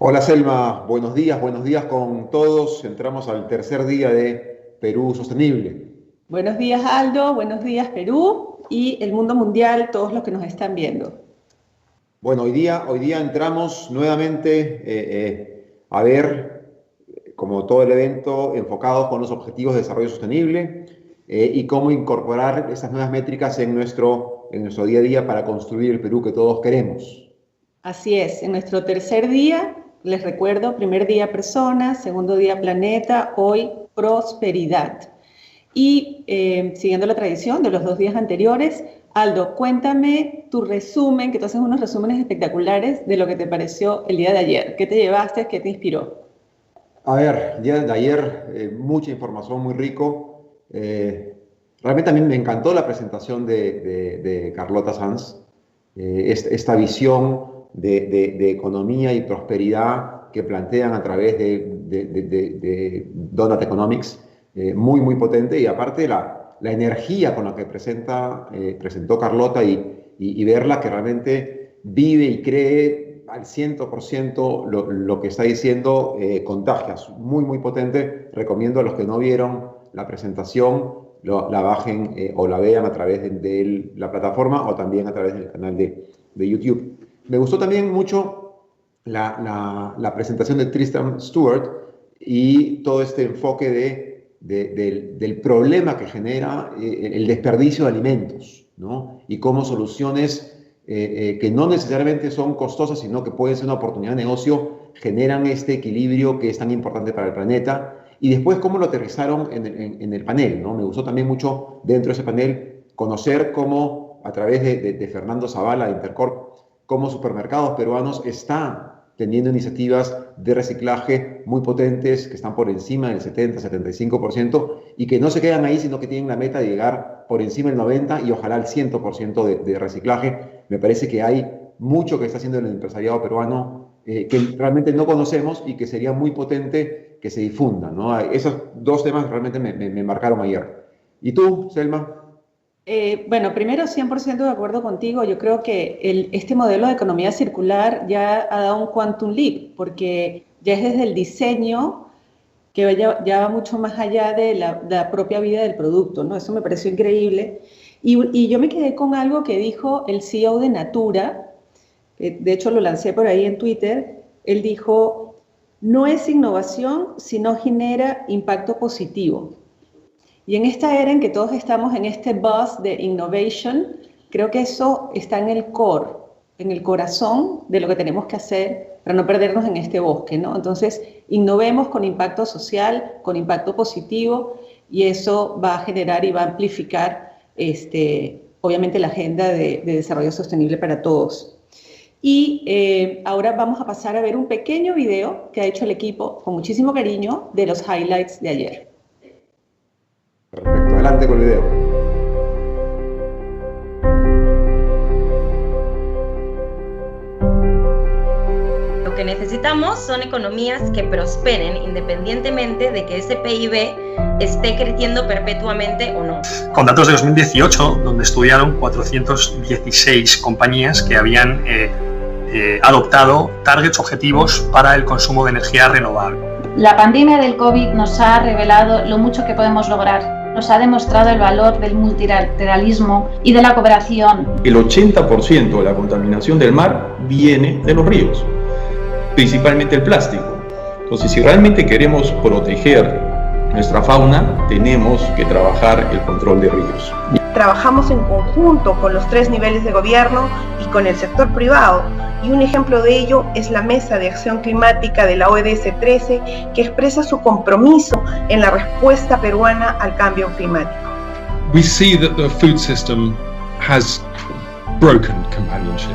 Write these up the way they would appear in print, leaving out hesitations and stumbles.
Hola Selma, buenos días con todos. Entramos al tercer día de Perú Sostenible. Buenos días Aldo, buenos días Perú y el mundo mundial, todos los que nos están viendo. Bueno, hoy día entramos nuevamente a ver, como todo el evento, enfocados con los objetivos de desarrollo sostenible y cómo incorporar esas nuevas métricas en nuestro día a día para construir el Perú que todos queremos. Así es, en nuestro tercer día, les recuerdo, primer día personas, segundo día planeta, hoy prosperidad. Y siguiendo la tradición de los 2 días anteriores, Aldo, cuéntame tu resumen, que tú haces unos resúmenes espectaculares de lo que te pareció el día de ayer. ¿Qué te llevaste? ¿Qué te inspiró? A ver, el día de ayer, mucha información, muy rico. Realmente a mí me encantó la presentación de Carlota Sanz, esta visión de economía y prosperidad que plantean a través de Donut Economics, muy potente, y aparte la energía con la que presentó Carlota y verla que realmente vive y cree al 100% lo que está diciendo, contagias, muy potente. Recomiendo a los que no vieron la presentación, la bajen o la vean a través de la plataforma o también a través del canal de YouTube. Me gustó también mucho la presentación de Tristan Stewart y todo este enfoque del problema que genera el desperdicio de alimentos, ¿no? Y cómo soluciones que no necesariamente son costosas, sino que pueden ser una oportunidad de negocio, generan este equilibrio que es tan importante para el planeta. Y después cómo lo aterrizaron en el panel, ¿no? Me gustó también mucho dentro de ese panel conocer cómo, a través de Fernando Zavala, de Intercorp, cómo supermercados peruanos están teniendo iniciativas de reciclaje muy potentes, que están por encima del 70-75%, y que no se quedan ahí, sino que tienen la meta de llegar por encima del 90% y ojalá al 100% de reciclaje. Me parece que hay mucho que está haciendo el empresariado peruano que realmente no conocemos y que sería muy potente que se difundan, ¿no? Esos dos temas realmente me marcaron ayer. ¿Y tú, Selma? Bueno, primero 100% de acuerdo contigo. Yo creo que este modelo de economía circular ya ha dado un quantum leap, porque ya es desde el diseño que ya va mucho más allá de la propia vida del producto, ¿no? Eso me pareció increíble. Y yo me quedé con algo que dijo el CEO de Natura, de hecho lo lancé por ahí en Twitter. Él dijo, no es innovación, sino genera impacto positivo. Y en esta era en que todos estamos en este buzz de innovation, creo que eso está en el core, en el corazón de lo que tenemos que hacer para no perdernos en este bosque, ¿no? Entonces, innovemos con impacto social, con impacto positivo, y eso va a generar y va a amplificar, obviamente, la agenda de desarrollo sostenible para todos. Y ahora vamos a pasar a ver un pequeño video que ha hecho el equipo con muchísimo cariño de los highlights de ayer. Perfecto, adelante con el video. Lo que necesitamos son economías que prosperen independientemente de que ese PIB esté creciendo perpetuamente o no. Con datos de 2018, donde estudiaron 416 compañías que habían adoptado targets objetivos para el consumo de energía renovable. La pandemia del COVID nos ha revelado lo mucho que podemos lograr. Nos ha demostrado el valor del multilateralismo y de la cooperación. El 80% de la contaminación del mar viene de los ríos, principalmente el plástico. Entonces, si realmente queremos proteger nuestra fauna, tenemos que trabajar el control de ríos. Trabajamos en conjunto con los 3 niveles de gobierno y con el sector privado, y un ejemplo de ello es la Mesa de Acción Climática de la ODS 13, que expresa su compromiso en la respuesta peruana al cambio climático. We see that the food system has broken companionship.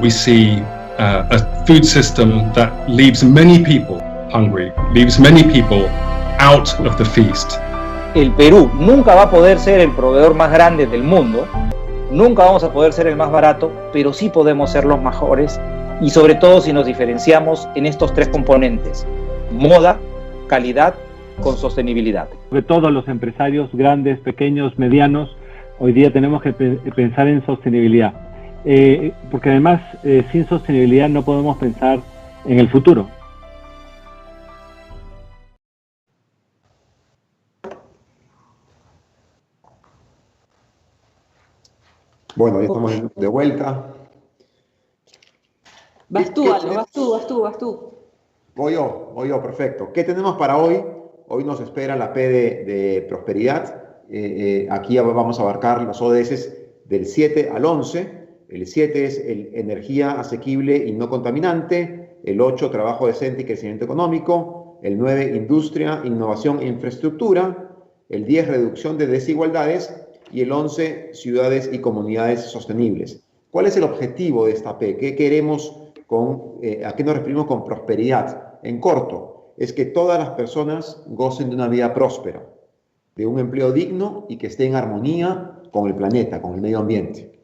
We see a food system that leaves many people hungry, leaves many people out of the feast. El Perú nunca va a poder ser el proveedor más grande del mundo, nunca vamos a poder ser el más barato, pero sí podemos ser los mejores, y sobre todo si nos diferenciamos en estos 3 componentes: moda, calidad, con sostenibilidad. Sobre todo los empresarios grandes, pequeños, medianos, hoy día tenemos que pensar en sostenibilidad, porque además sin sostenibilidad no podemos pensar en el futuro. Bueno, ya estamos de vuelta. Vas tú, Aldo, vas tú. Voy yo, perfecto. ¿Qué tenemos para hoy? Hoy nos espera la P de Prosperidad. Aquí vamos a abarcar los ODS del 7 al 11. El 7 es energía asequible y no contaminante. El 8, trabajo decente y crecimiento económico. El 9, industria, innovación e infraestructura. El 10, reducción de desigualdades. Y el 11, ciudades y comunidades sostenibles. ¿Cuál es el objetivo de esta P? ¿Qué queremos a qué nos referimos con prosperidad? En corto, es que todas las personas gocen de una vida próspera, de un empleo digno y que esté en armonía con el planeta, con el medio ambiente.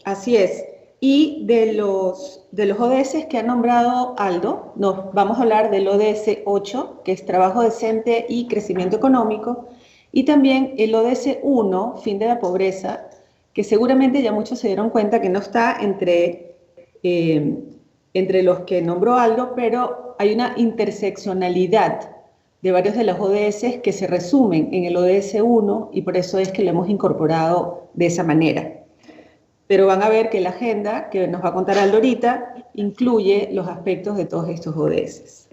Así es. Y de los ODS que ha nombrado Aldo, nos vamos a hablar del ODS 8, que es trabajo decente y crecimiento económico, y también el ODS 1, fin de la pobreza, que seguramente ya muchos se dieron cuenta que no está entre los que nombró Aldo, pero hay una interseccionalidad de varios de los ODS que se resumen en el ODS 1 y por eso es que lo hemos incorporado de esa manera. Pero van a ver que la agenda que nos va a contar Aldo ahorita incluye los aspectos de todos estos ODS.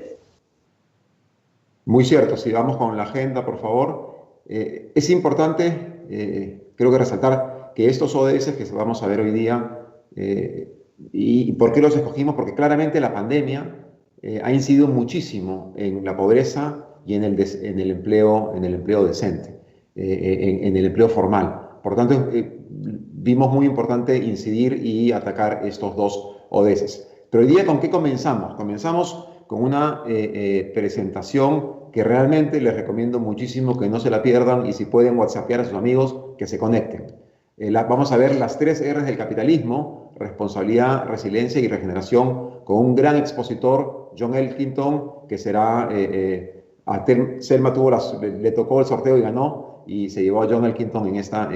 Muy cierto, si vamos con la agenda, por favor. Es importante, creo que resaltar que estos ODS que vamos a ver hoy día, ¿y por qué los escogimos? Porque claramente la pandemia ha incidido muchísimo en la pobreza y en el empleo decente, en el empleo formal. Por tanto, vimos muy importante incidir y atacar estos dos ODS. Pero hoy día, ¿con qué comenzamos? Comenzamos con una presentación que realmente les recomiendo muchísimo que no se la pierdan y si pueden whatsappear a sus amigos, que se conecten. Vamos a ver las 3 R's del capitalismo: responsabilidad, resiliencia y regeneración, con un gran expositor, John Elkington, que será, a Selma le tocó el sorteo y ganó, y se llevó a John Elkington en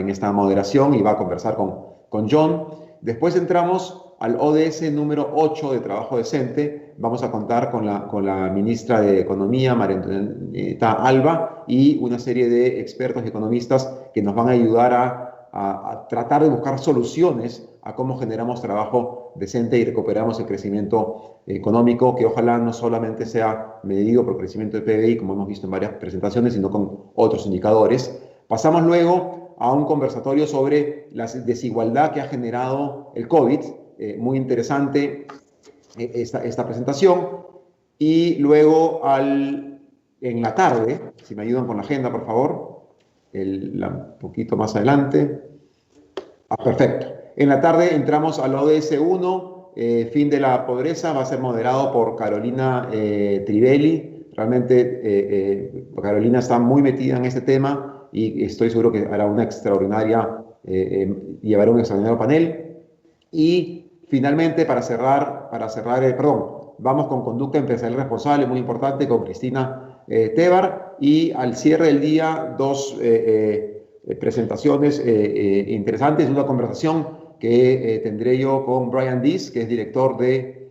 esta moderación y va a conversar con John. Después entramos al ODS número 8 de trabajo decente. Vamos a contar con la ministra de Economía, María Antonieta Alba, y una serie de expertos y economistas que nos van a ayudar a tratar de buscar soluciones a cómo generamos trabajo decente y recuperamos el crecimiento económico, que ojalá no solamente sea medido por crecimiento de PBI, como hemos visto en varias presentaciones, sino con otros indicadores. Pasamos luego a un conversatorio sobre la desigualdad que ha generado el COVID. Muy interesante esta presentación. Y luego en la tarde, si me ayudan con la agenda, por favor, un poquito más adelante. Perfecto. En la tarde entramos al ODS 1, fin de la pobreza. Va a ser moderado por Carolina Trivelli. Realmente Carolina está muy metida en este tema y estoy seguro que hará una llevará un extraordinario panel. Y finalmente, para cerrar, vamos con conducta empresarial responsable, muy importante, con Cristina Tebar. Y al cierre del día, 2 presentaciones interesantes, una conversación que tendré yo con Brian Dees, que es director de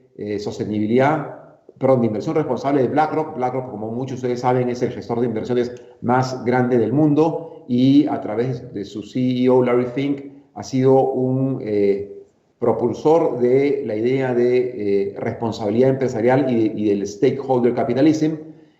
de inversión responsable de BlackRock. BlackRock, como muchos de ustedes saben, es el gestor de inversiones más grande del mundo y a través de su CEO, Larry Fink, ha sido un propulsor de la idea de responsabilidad empresarial y del stakeholder capitalism.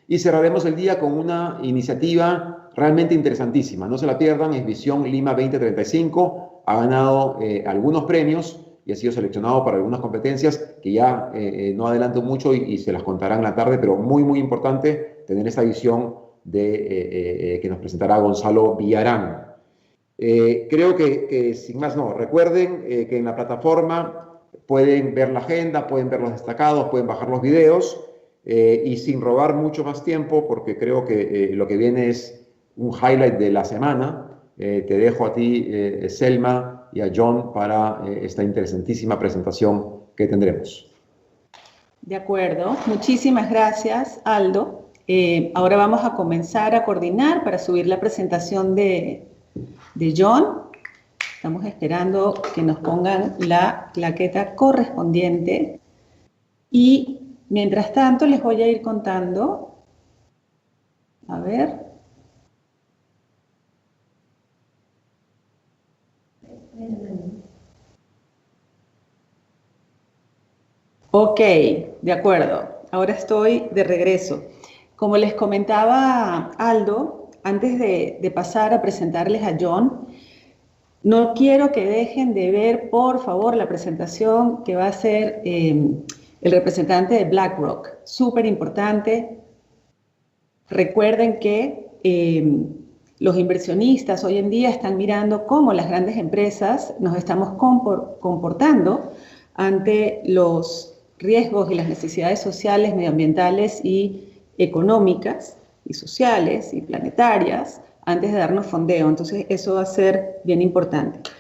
Y cerraremos el día con una iniciativa realmente interesantísima. No se la pierdan, es Visión Lima 2035. Ha ganado algunos premios y ha sido seleccionado para algunas competencias que ya no adelanto mucho y se las contarán en la tarde, pero muy, muy importante tener esta visión que nos presentará Gonzalo Villarán. Creo que sin más no, recuerden que en la plataforma pueden ver la agenda, pueden ver los destacados, pueden bajar los videos y sin robar mucho más tiempo, porque creo que lo que viene es un highlight de la semana. Te dejo a ti, Selma, y a John para esta interesantísima presentación que tendremos. De acuerdo, muchísimas gracias, Aldo. Ahora vamos a comenzar a coordinar para subir la presentación de John. Estamos esperando que nos pongan la plaqueta correspondiente Y mientras tanto les voy a ir contando, a ver. Ok, de acuerdo. Ahora estoy de regreso. Como les comentaba Aldo, antes de pasar a presentarles a John, no quiero que dejen de ver, por favor, la presentación que va a hacer el representante de BlackRock. Súper importante. Recuerden que los inversionistas hoy en día están mirando cómo las grandes empresas nos estamos comportando ante los riesgos y las necesidades sociales, medioambientales y económicas y sociales y planetarias antes de darnos fondeo. Entonces eso va a ser bien importante.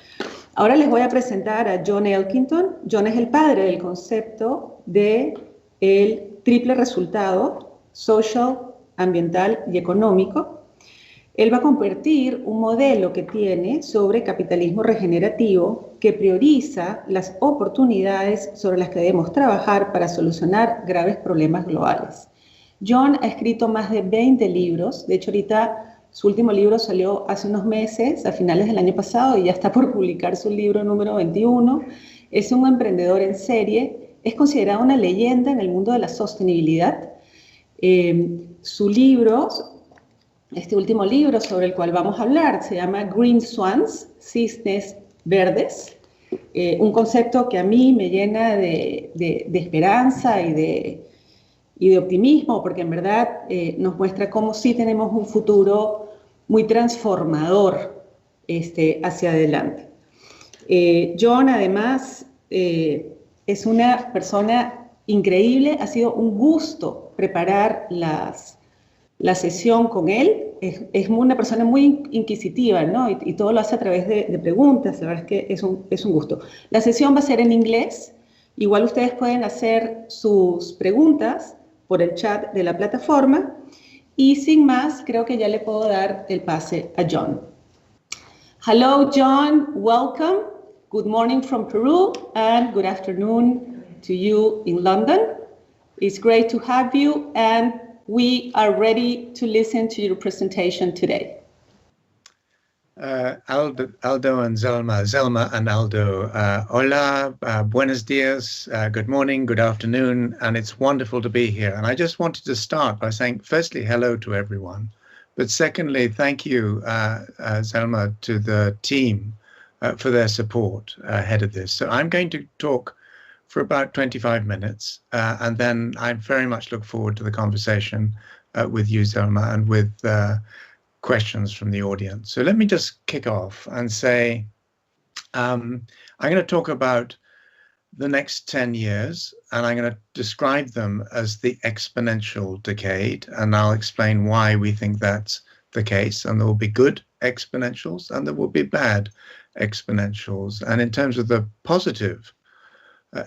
Ahora les voy a presentar a John Elkington. John es el padre del concepto de el triple resultado social, ambiental y económico. Él va a compartir un modelo que tiene sobre capitalismo regenerativo que prioriza las oportunidades sobre las que debemos trabajar para solucionar graves problemas globales. John ha escrito más de 20 libros, de hecho ahorita su último libro salió hace unos meses, a finales del año pasado, y ya está por publicar su libro número 21. Es un emprendedor en serie, es considerado una leyenda en el mundo de la sostenibilidad. Su libro, este último libro sobre el cual vamos a hablar, se llama Green Swans, Cisnes Verdes, un concepto que a mí me llena de esperanza y de optimismo, porque en verdad nos muestra cómo sí tenemos un futuro muy transformador hacia adelante. John, además, es una persona increíble. Ha sido un gusto preparar la sesión con él. Es una persona muy inquisitiva, ¿no? Y todo lo hace a través de preguntas. La verdad es que es un gusto. La sesión va a ser en inglés. Igual ustedes pueden hacer sus preguntas por el chat de la plataforma. Y sin más, creo que ya le puedo dar el pase a John. Hello, John. Welcome. Good morning from Peru and good afternoon to you in London. It's great to have you, and we are ready to listen to your presentation today. Aldo and Zelma and Aldo, hola, buenos dias, good morning, good afternoon, and it's wonderful to be here. And I just wanted to start by saying, firstly, hello to everyone, but secondly, thank you, Zelma, to the team for their support ahead of this. So I'm going to talk for about 25 minutes, and then I very much look forward to the conversation with you, Zelma, and with questions from the audience. So let me just kick off and say, I'm going to talk about the next 10 years, and I'm going to describe them as the exponential decade, and I'll explain why we think that's the case. And there will be good exponentials, and there will be bad exponentials. And in terms of the positive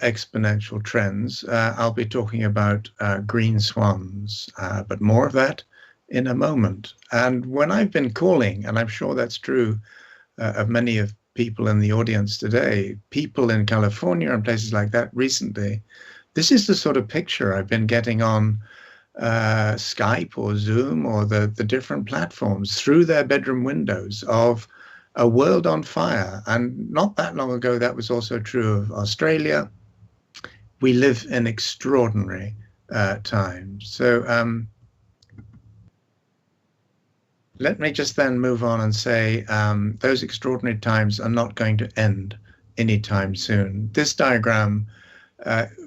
exponential trends, I'll be talking about green swans, but more of that in a moment. And when I've been calling, and I'm sure that's true of many of people in the audience today, people in California and places like that recently, this is the sort of picture I've been getting on Skype or Zoom or the different platforms through their bedroom windows of a world on fire. And not that long ago, that was also true of Australia. We live in extraordinary times. So let me just then move on and say those extraordinary times are not going to end anytime soon. This diagram,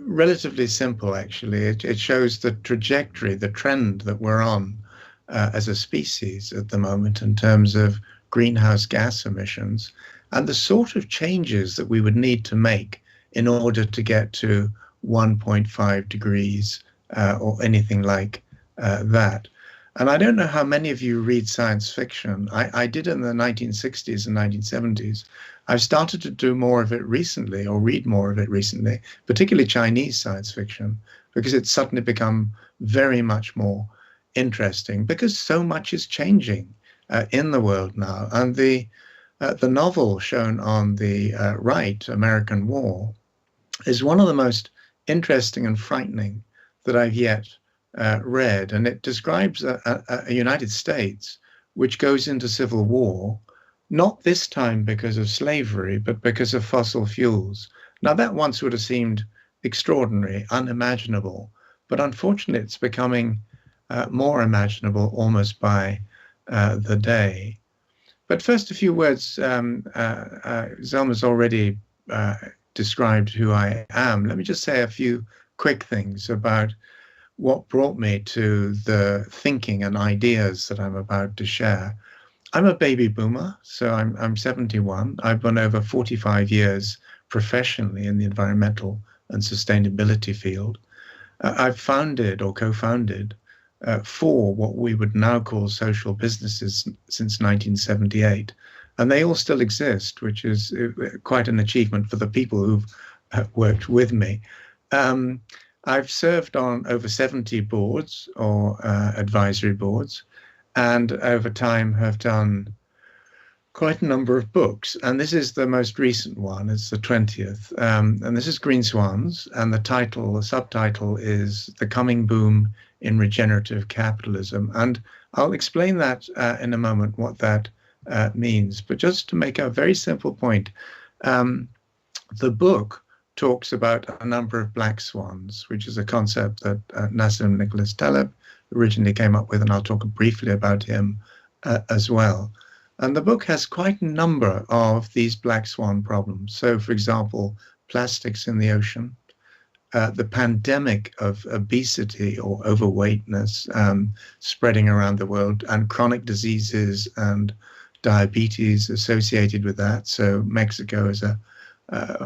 relatively simple actually, it shows the trajectory, the trend that we're on as a species at the moment in terms of greenhouse gas emissions and the sort of changes that we would need to make in order to get to 1.5 degrees or anything like that. And I don't know how many of you read science fiction. I did in the 1960s and 1970s. I've started to do more of it recently, or read more of it recently, particularly Chinese science fiction, because it's suddenly become very much more interesting, because so much is changing in the world now. And the novel shown on the right, American War, is one of the most interesting and frightening that I've yet read. And it describes a United States which goes into civil war, not this time because of slavery, but because of fossil fuels. Now, that once would have seemed extraordinary, unimaginable, but unfortunately it's becoming more imaginable almost by the day. But first, a few words. Zelma's already described who I am. Let me just say a few quick things about what brought me to the thinking and ideas that I'm about to share. I'm a baby boomer, so I'm 71. I've been over 45 years professionally in the environmental and sustainability field. I've founded or co-founded 4 what we would now call social businesses since 1978. And they all still exist, which is quite an achievement for the people who've worked with me. I've served on over 70 boards or advisory boards, and over time have done quite a number of books. And this is the most recent one. It's the 20th. And this is Green Swans. And the subtitle is The Coming Boom in Regenerative Capitalism. And I'll explain that in a moment, what that means. But just to make a very simple point, the book talks about a number of black swans, which is a concept that Nassim Nicholas Taleb originally came up with, and I'll talk briefly about him as well. And the book has quite a number of these black swan problems. So, for example, plastics in the ocean, the pandemic of obesity or overweightness spreading around the world, and chronic diseases and diabetes associated with that. So Mexico is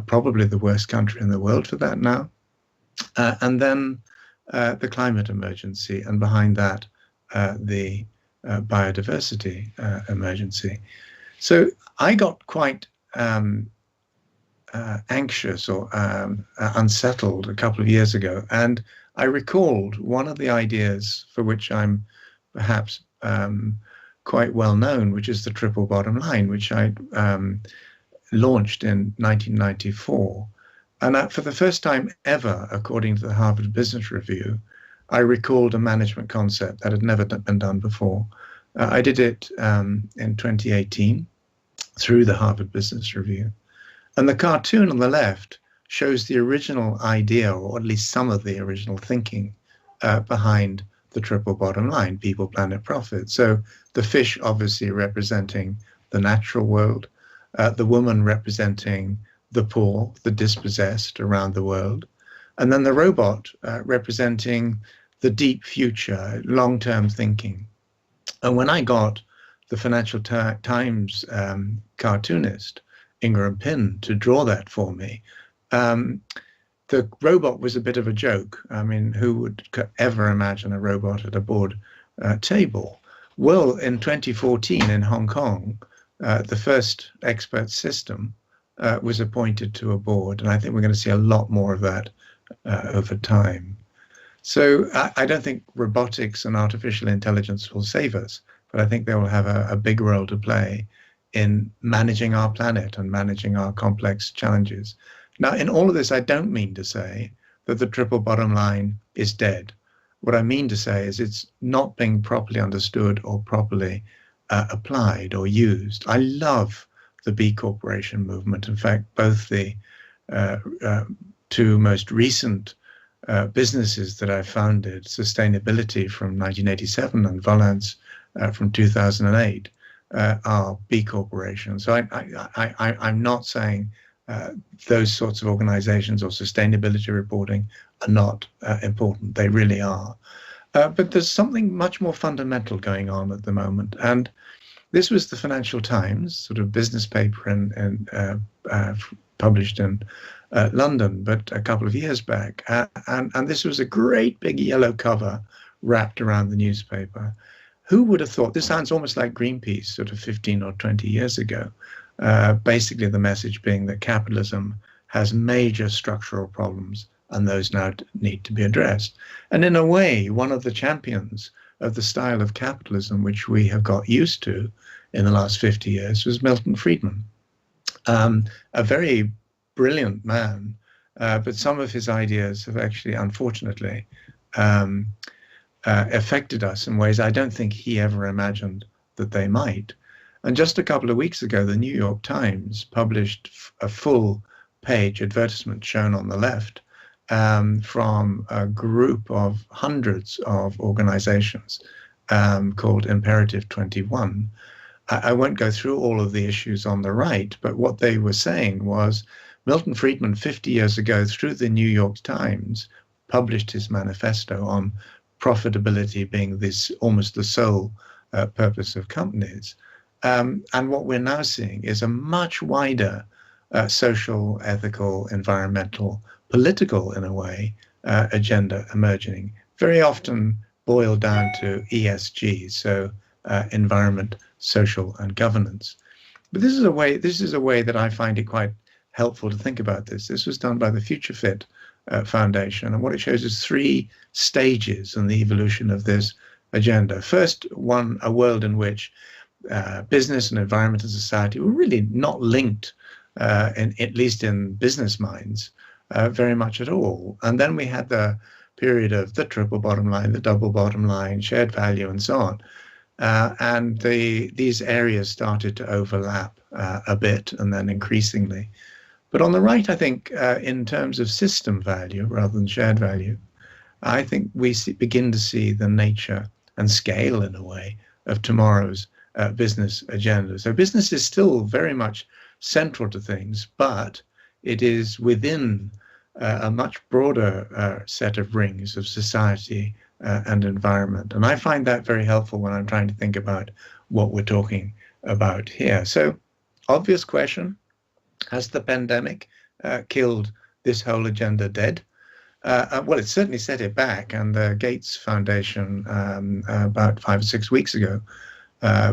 probably the worst country in the world for that now. And then the climate emergency, and behind that, the biodiversity emergency. So I got quite anxious or unsettled a couple of years ago, and I recalled one of the ideas for which I'm perhaps quite well known, which is the triple bottom line, which I launched in 1994. And for the first time ever, according to the Harvard Business Review, I recalled a management concept that had never been done before. I did it in 2018 through the Harvard Business Review. And the cartoon on the left shows the original idea, or at least some of the original thinking behind the triple bottom line, people, planet, profit. So the fish obviously representing the natural world, the woman representing the poor, the dispossessed around the world, and then the robot representing the deep future, long-term thinking. And when I got the Financial Times cartoonist, Ingram Pinn, to draw that for me, the robot was a bit of a joke. I mean, who would ever imagine a robot at a board table? Well, in 2014 in Hong Kong, the first expert system was appointed to a board, and I think we're going to see a lot more of that over time. So I don't think robotics and artificial intelligence will save us, but I think they will have a big role to play in managing our planet and managing our complex challenges. Now, in all of this, I don't mean to say that the triple bottom line is dead. What I mean to say is it's not being properly understood or properly applied or used. I love the B Corporation movement. In fact, both the 2 most recent businesses that I founded, Sustainability from 1987 and Volance from 2008, are B Corporations. So I'm not saying those sorts of organizations or sustainability reporting are not important. They really are. But there's something much more fundamental going on at the moment. And this was the Financial Times, sort of business paper and published in London, but a couple of years back. And this was a great big yellow cover wrapped around the newspaper. Who would have thought? This sounds almost like Greenpeace sort of 15 or 20 years ago. Basically, the message being that capitalism has major structural problems, and those now need to be addressed. And in a way, one of the champions of the style of capitalism which we have got used to in the last 50 years was Milton Friedman, a very brilliant man but some of his ideas have actually, unfortunately, affected us in ways I don't think he ever imagined that they might. And just a couple of weeks ago, the New York Times published a full-page advertisement shown on the left from a group of hundreds of organizations called Imperative 21. I won't go through all of the issues on the right, but what they were saying was Milton Friedman, 50 years ago, through the New York Times, published his manifesto on profitability being this almost the sole purpose of companies. And what we're now seeing is a much wider social, ethical, environmental, political, in a way, agenda emerging, very often boiled down to ESG, so environment, social, and governance. But this is a way that I find it quite helpful to think about this. This was done by the Future Fit Foundation, and what it shows is 3 stages in the evolution of this agenda. First, a world in which business and environment and society were really not linked, at least in business minds, very much at all. And then we had the period of the triple bottom line, the double bottom line, shared value, and so on. And these areas started to overlap a bit, and then increasingly. But on the right, I think, in terms of system value rather than shared value, I think we begin to see the nature and scale, in a way, of tomorrow's business agenda. So business is still very much central to things, but it is within a much broader set of rings of society and environment. And I find that very helpful when I'm trying to think about what we're talking about here. So, obvious question, has the pandemic killed this whole agenda dead? Well, it certainly set it back, and the Gates Foundation about 5 or 6 weeks ago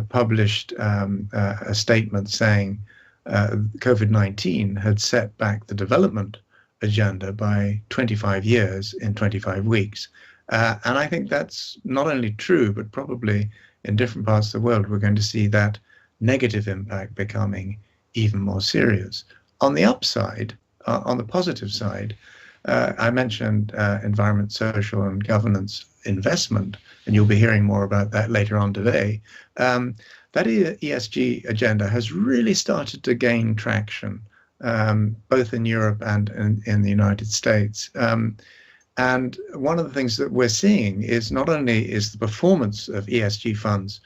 published a statement saying COVID-19 had set back the development agenda by 25 years in 25 weeks. And I think that's not only true, but probably in different parts of the world, we're going to see that negative impact becoming even more serious. On the upside, on the positive side, I mentioned environment, social, and governance investment, and you'll be hearing more about that later on today. That ESG agenda has really started to gain traction, both in Europe and in the United States. And one of the things that we're seeing is not only is the performance of ESG funds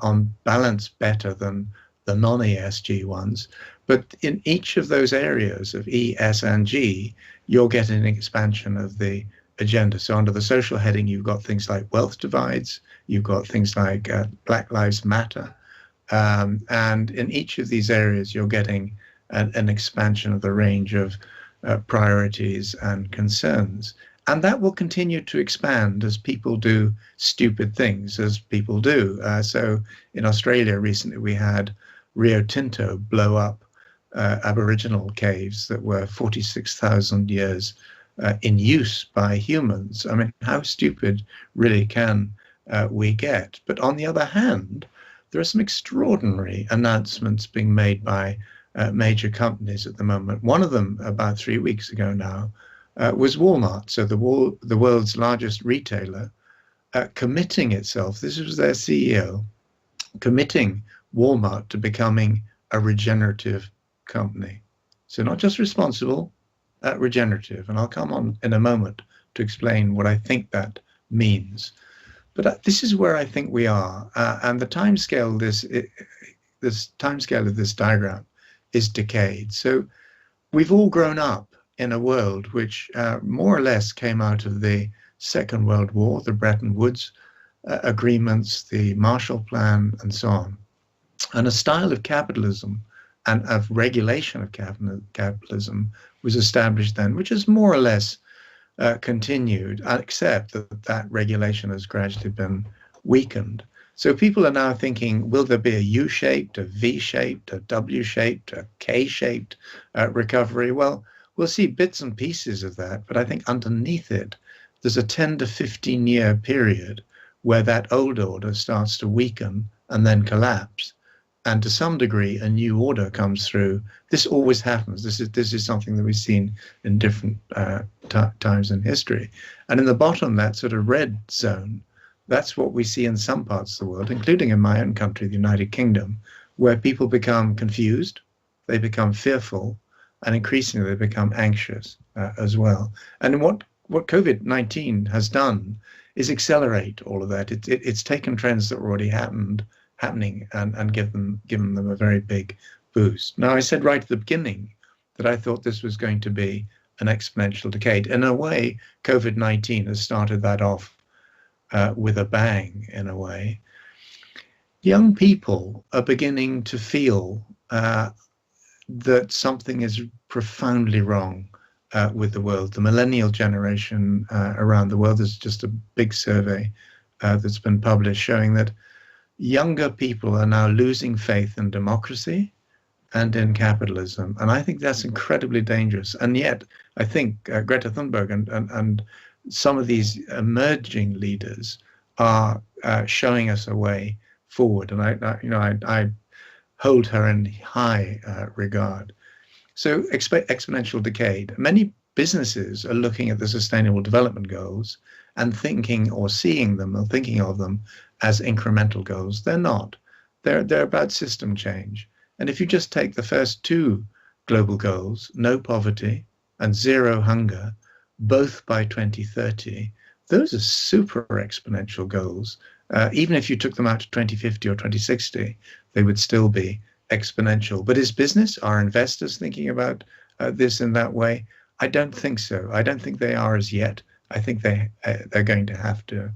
on balance better than the non-ESG ones, but in each of those areas of E, S, and G, you're getting an expansion of the agenda. So under the social heading, you've got things like wealth divides, you've got things like Black Lives Matter, and in each of these areas, you're getting an expansion of the range of priorities and concerns. And that will continue to expand as people do stupid things, as people do. So in Australia recently, we had Rio Tinto blow up Aboriginal caves that were 46,000 years in use by humans. I mean, how stupid really can we get? But on the other hand, there are some extraordinary announcements being made by major companies at the moment. One of them, about 3 weeks ago now, was Walmart. So the world's largest retailer committing itself, this was their CEO, committing Walmart to becoming a regenerative company. So not just responsible, regenerative. And I'll come on in a moment to explain what I think that means. But this is where I think we are. And the timescale of this diagram is decades. So we've all grown up in a world which more or less came out of the Second World War, the Bretton Woods agreements, the Marshall Plan, and so on. And a style of capitalism and of regulation of capitalism was established then, which has more or less continued, except that that regulation has gradually been weakened. So people are now thinking, will there be a U-shaped, a V-shaped, a W-shaped, a K-shaped recovery? Well, we'll see bits and pieces of that, but I think underneath it, there's a 10 to 15-year period where that old order starts to weaken and then collapse. and to some degree a new order comes through. This always happens. This is something that we've seen in different times in history. And in the bottom, that sort of red zone, that's what we see in some parts of the world, including in my own country, the United Kingdom, where people become confused, they become fearful, and increasingly they become anxious as well. And what COVID-19 has done is accelerate all of that. It's taken trends that were already happening and given them a very big boost. Now, I said right at the beginning that I thought this was going to be an exponential decade. In a way, COVID-19 has started that off with a bang, in a way. Young people are beginning to feel that something is profoundly wrong with the world. The millennial generation around the world, there's just a big survey that's been published showing that younger people are now losing faith in democracy and in capitalism. And I think that's incredibly dangerous. And yet, I think Greta Thunberg and some of these emerging leaders are showing us a way forward. And I hold her in high regard. So exponential decade. Many businesses are looking at the Sustainable Development Goals and thinking or seeing them or thinking of them as incremental goals. They're not. They're about system change. And if you just take the first two global goals, no poverty and zero hunger, both by 2030, those are super exponential goals. Even if you took them out to 2050 or 2060, they would still be exponential. But is business, are investors thinking about this in that way? I don't think so. I don't think they are as yet. I think they're going to have to.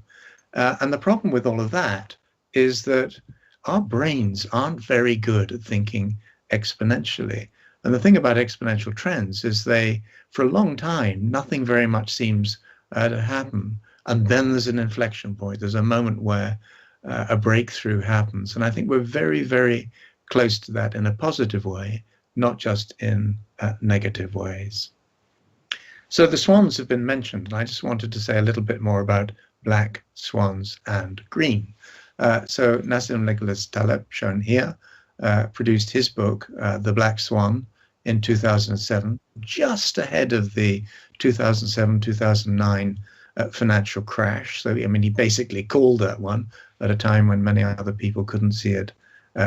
And the problem with all of that is that our brains aren't very good at thinking exponentially. And the thing about exponential trends is for a long time, nothing very much seems to happen. And then there's an inflection point. There's a moment where a breakthrough happens. And I think we're very, very close to that in a positive way, not just in negative ways. So the swans have been mentioned, and I just wanted to say a little bit more about black swans and green. So Nassim Nicholas Taleb, shown here, produced his book, The Black Swan, in 2007, just ahead of the 2007-2009 financial crash. So, I mean, he basically called that one at a time when many other people couldn't see it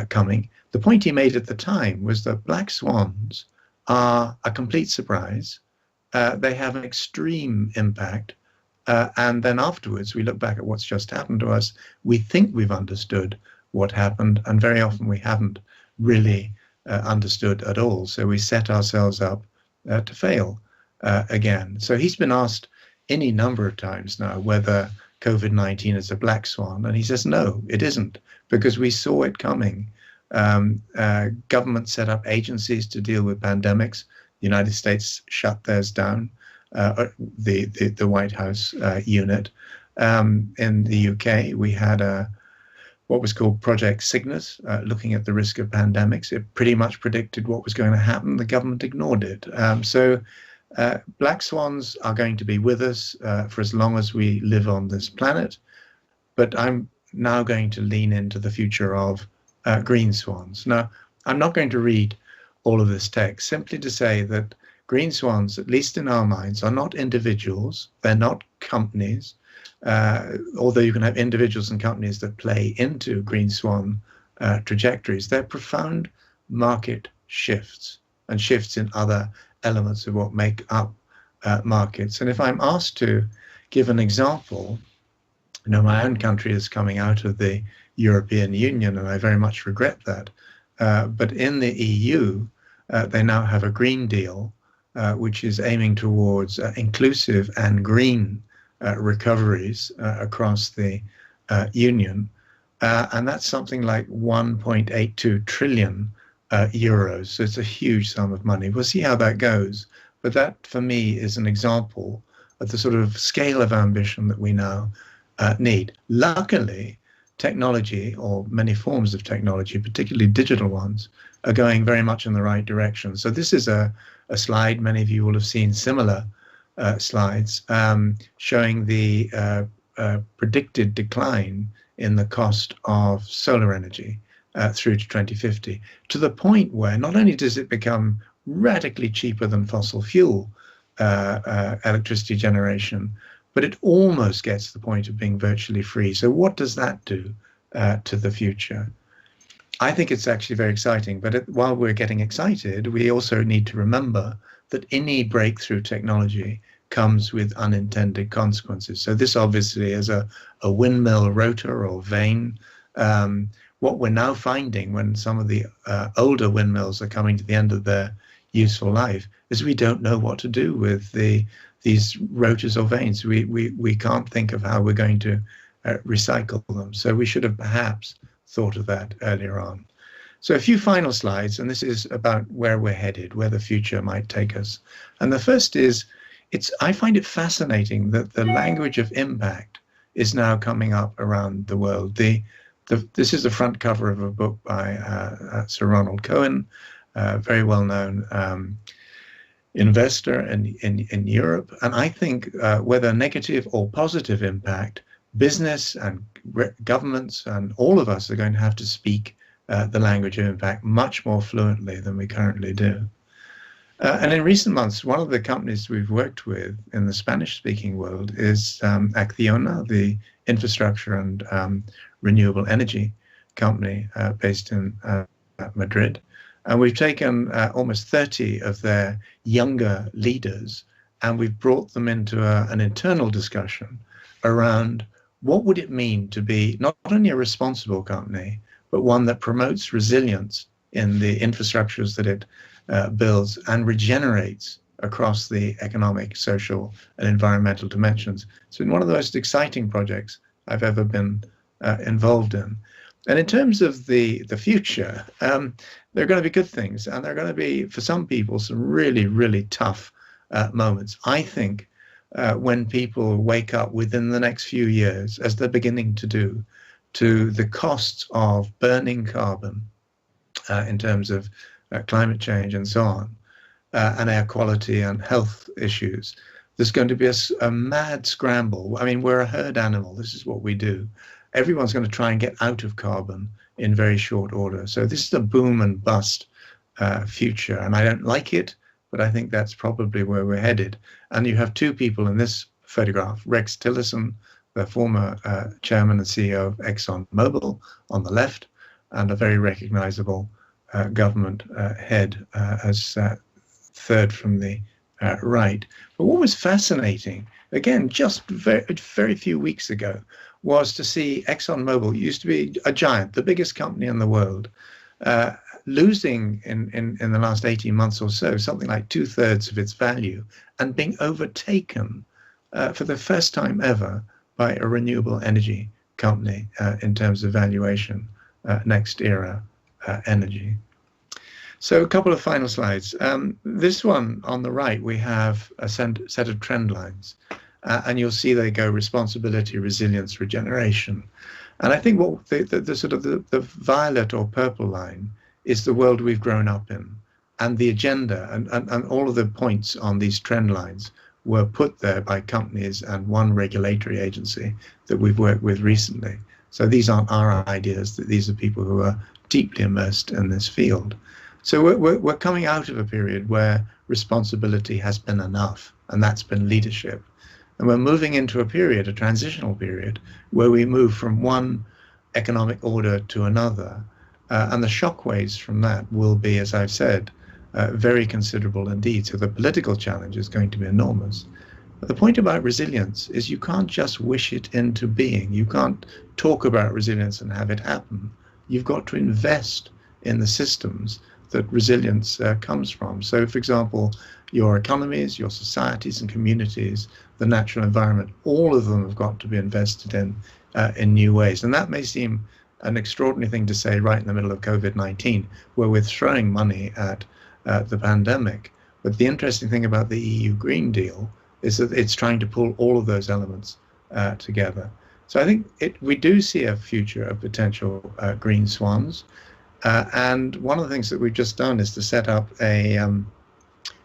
coming. The point he made at the time was that black swans are a complete surprise. They have an extreme impact. And then afterwards, we look back at what's just happened to us. We think we've understood what happened, and very often we haven't really understood at all. So we set ourselves up to fail again. So he's been asked any number of times now whether COVID-19 is a black swan, and he says, no, it isn't, because we saw it coming. Government set up agencies to deal with pandemics. The United States shut theirs down. The White House unit. In the UK, we had what was called Project Cygnus, looking at the risk of pandemics. It pretty much predicted what was going to happen. The government ignored it. So black swans are going to be with us for as long as we live on this planet. But I'm now going to lean into the future of green swans. Now, I'm not going to read all of this text, simply to say that green swans, at least in our minds, are not individuals. They're not companies, although you can have individuals and companies that play into green swan trajectories. They're profound market shifts and shifts in other elements of what make up markets. And if I'm asked to give an example, you know, my own country is coming out of the European Union, and I very much regret that. But in the EU, they now have a Green Deal, which is aiming towards inclusive and green recoveries across the Union. And that's something like 1.82 trillion euros. So it's a huge sum of money. We'll see how that goes. But that, for me, is an example of the sort of scale of ambition that we now need. Luckily, technology, or many forms of technology, particularly digital ones, are going very much in the right direction. So this is a slide, many of you will have seen similar slides, showing the predicted decline in the cost of solar energy. through to 2050, to the point where not only does it become radically cheaper than fossil fuel electricity generation, but it almost gets to the point of being virtually free. So what does that do to the future? I think it's actually very exciting, but while we're getting excited, we also need to remember that any breakthrough technology comes with unintended consequences. So this obviously is a windmill rotor or vane. What we're now finding when some of the older windmills are coming to the end of their useful life is we don't know what to do with these rotors or vanes. We can't think of how we're going to recycle them. So we should have perhaps thought of that earlier on. So a few final slides, and this is about where we're headed, where the future might take us. And the first is, I find it fascinating that the language of impact is now coming up around the world. This is the front cover of a book by Sir Ronald Cohen, very well-known investor in Europe. And I think whether negative or positive impact, business and governments and all of us are going to have to speak the language of impact much more fluently than we currently do. And in recent months, one of the companies we've worked with in the Spanish-speaking world is Acciona, the infrastructure and renewable energy company based in Madrid. And we've taken almost 30 of their younger leaders, and we've brought them into an internal discussion around what would it mean to be not only a responsible company, but one that promotes resilience in the infrastructures that it builds and regenerates across the economic, social, and environmental dimensions. It's been one of the most exciting projects I've ever been involved in. And in terms of the future, there are going to be good things, and there are going to be, for some people, some really, really tough moments. I think when people wake up within the next few years, as they're beginning to do, to the costs of burning carbon in terms of climate change and so on, and air quality and health issues, there's going to be a mad scramble. I mean, we're a herd animal. This is what we do. Everyone's going to try and get out of carbon in very short order. So this is a boom and bust future, and I don't like it, but I think that's probably where we're headed. And you have two people in this photograph, Rex Tillerson, the former chairman and CEO of ExxonMobil on the left, and a very recognizable government head as third from the right. But what was fascinating, again, just very few weeks ago, was to see ExxonMobil, used to be a giant, the biggest company in the world, losing in the last 18 months or so, something like 2/3 of its value, and being overtaken for the first time ever by a renewable energy company in terms of valuation, next era energy. So a couple of final slides. This one on the right, we have a set of trend lines. And you'll see they go responsibility, resilience, regeneration. And I think what the sort of the violet or purple line is the world we've grown up in. And the agenda and all of the points on these trend lines were put there by companies and one regulatory agency that we've worked with recently. So these aren't our ideas, these are people who are deeply immersed in this field. So we're coming out of a period where responsibility has been enough, and that's been leadership. And we're moving into a period, a transitional period, where we move from one economic order to another. And the shockwaves from that will be, as I've said, very considerable indeed. So the political challenge is going to be enormous. But the point about resilience is you can't just wish it into being. You can't talk about resilience and have it happen. You've got to invest in the systems that resilience comes from. So, for example, your economies, your societies and communities, the natural environment, all of them have got to be invested in new ways. And that may seem an extraordinary thing to say right in the middle of COVID-19, where we're throwing money at the pandemic. But the interesting thing about the EU Green Deal is that it's trying to pull all of those elements together. So I think we do see a future of potential green swans. And one of the things that we've just done is to set up a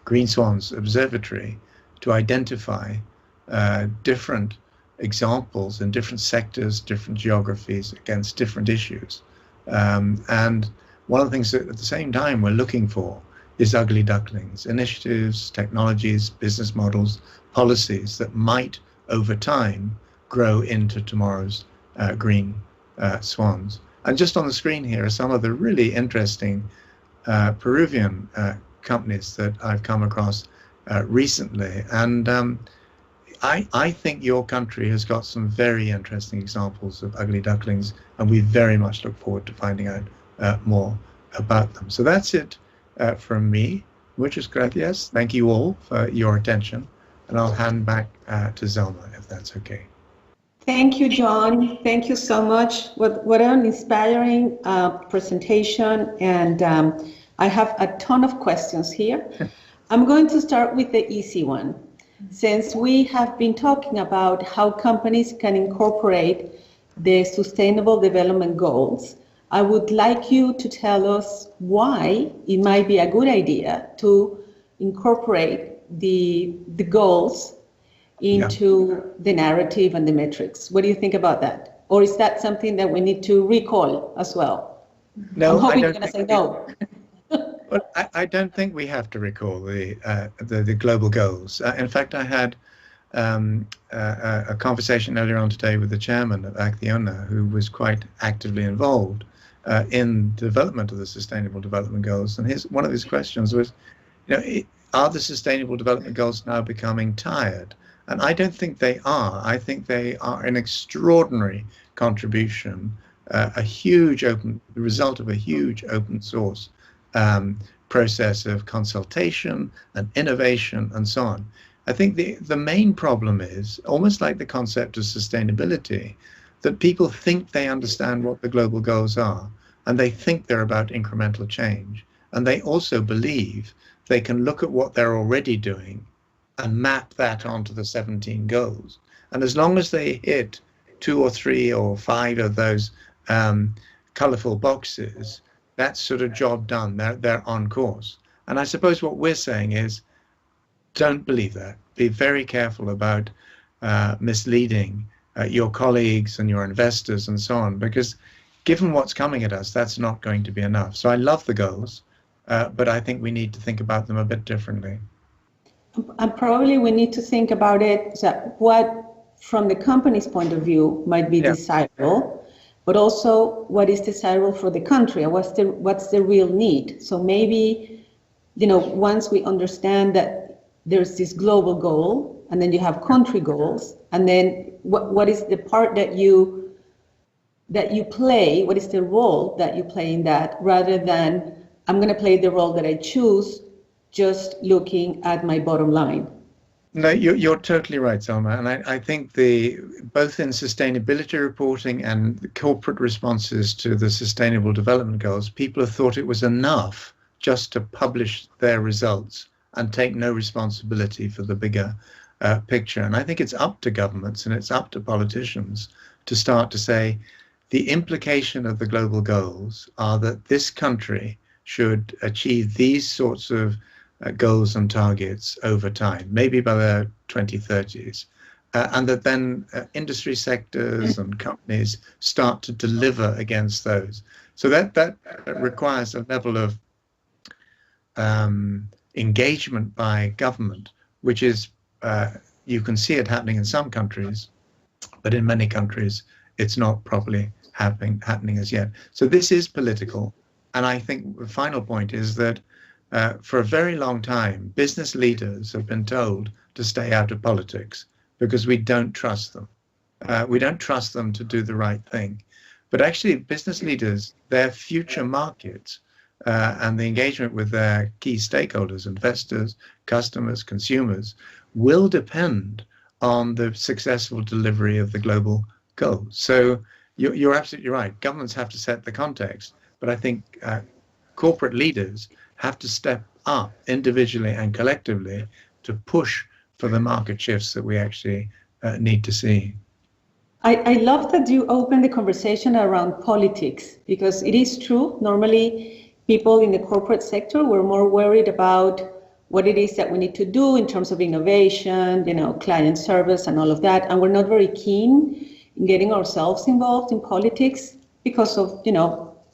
Green Swans Observatory to identify different examples in different sectors, different geographies against different issues And one of the things that at the same time we're looking for is ugly ducklings, initiatives, technologies, business models, policies that might over time grow into tomorrow's green swans. And just on the screen here are some of the really interesting Peruvian companies that I've come across recently. And I think your country has got some very interesting examples of ugly ducklings, and we very much look forward to finding out more about them. So that's it from me. Muchas gracias. Thank you all for your attention. And I'll hand back to Zelma, if that's okay. Thank you, John. Thank you so much. What an inspiring presentation. And I have a ton of questions here. I'm going to start with the easy one. Since we have been talking about how companies can incorporate the Sustainable Development Goals, I would like you to tell us why it might be a good idea to incorporate the goals into the narrative and the metrics. What do you think about that? Or is that something that we need to recall as well? No, I'm hoping you're going to say no. Well, I don't think we have to recall the global goals. In fact, I had a conversation earlier on today with the chairman of Acciona, who was quite actively involved in development of the Sustainable Development Goals. And one of his questions was, are the Sustainable Development Goals now becoming tired? And I don't think they are. I think they are an extraordinary contribution, the result of a huge open source process of consultation and innovation and so on. I think the main problem is, almost like the concept of sustainability, that people think they understand what the global goals are, and they think they're about incremental change. And they also believe they can look at what they're already doing and map that onto the 17 goals. And as long as they hit 2 or 3 or 5 of those colorful boxes, that's sort of job done. They're on course. And I suppose what we're saying is, don't believe that. Be very careful about misleading your colleagues and your investors and so on, because given what's coming at us, that's not going to be enough. So I love the goals, but I think we need to think about them a bit differently. And probably we need to think about it, what from the company's point of view might be desirable, but also what is desirable for the country, and what's the real need. So maybe, once we understand that there's this global goal, and then you have country goals, and then what is the part that you play, what is the role that you play in that, rather than I'm going to play the role that I choose, just looking at my bottom line. No, you're totally right, Selma. And I think both in sustainability reporting and the corporate responses to the Sustainable Development Goals, people have thought it was enough just to publish their results and take no responsibility for the bigger picture. And I think it's up to governments and it's up to politicians to start to say the implication of the global goals are that this country should achieve these sorts of goals and targets over time, maybe by the 2030s, and that then industry sectors and companies start to deliver against those. So that requires a level of engagement by government, which is, you can see it happening in some countries, but in many countries, it's not properly happening as yet. So this is political. And I think the final point is that for a very long time, business leaders have been told to stay out of politics because we don't trust them. We don't trust them to do the right thing. But actually, business leaders, their future markets and the engagement with their key stakeholders, investors, customers, consumers, will depend on the successful delivery of the global goals. So you're absolutely right. Governments have to set the context. But I think corporate leaders have to step up individually and collectively to push for the market shifts that we actually need to see. I love that you opened the conversation around politics, because it is true. Normally, people in the corporate sector were more worried about what it is that we need to do in terms of innovation, client service and all of that. And we're not very keen in getting ourselves involved in politics because of,